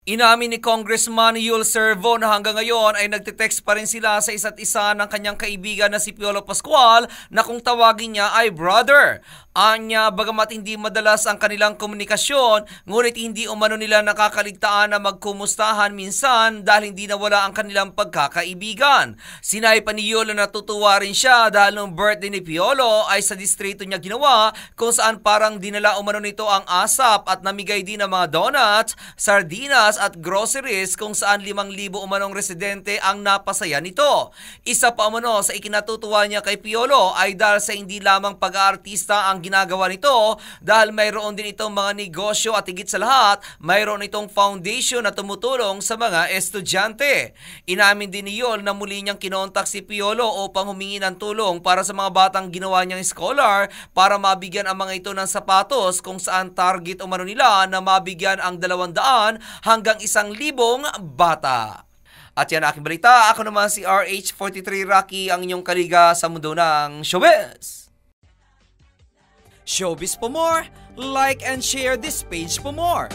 Inamin ni Congressman Yul Servo na hanggang ngayon ay nagte-text pa rin sila sa isa't isa ng kanyang kaibigan na si Piolo Pascual na kung tawagin niya ay brother. Anya, bagamat hindi madalas ang kanilang komunikasyon, ngunit hindi umano nila nakakaligtaan na magkumustahan minsan dahil hindi nawala ang kanilang pagkakaibigan. Sinabi pa ni Yul na natutuwa rin siya dahil nung birthday ni Piolo ay sa distrito niya ginawa kung saan parang dinala umano nito ang asap at namigay din ng mga donuts, sardinas at groceries kung saan 5,000 umanong residente ang napasaya nito. Isa pa umano sa ikinatutuwa niya kay Piolo ay dahil sa hindi lamang pag-aartista ang ginagawa nito dahil mayroon din itong mga negosyo at higit sa lahat, mayroon itong foundation na tumutulong sa mga estudyante. Inamin din ni Yul na muli niyang kinontak si Piolo upang humingi ng tulong para sa mga batang ginawa niyang scholar para mabigyan ang mga ito ng sapatos kung saan target umano nila na mabigyan ang 200 hanggang 1,000 bata. At yan aking balita. Ako naman si RH43 Rocky, ang inyong kaliga sa mundo ng showbiz. Showbiz for more, like and share this page for more.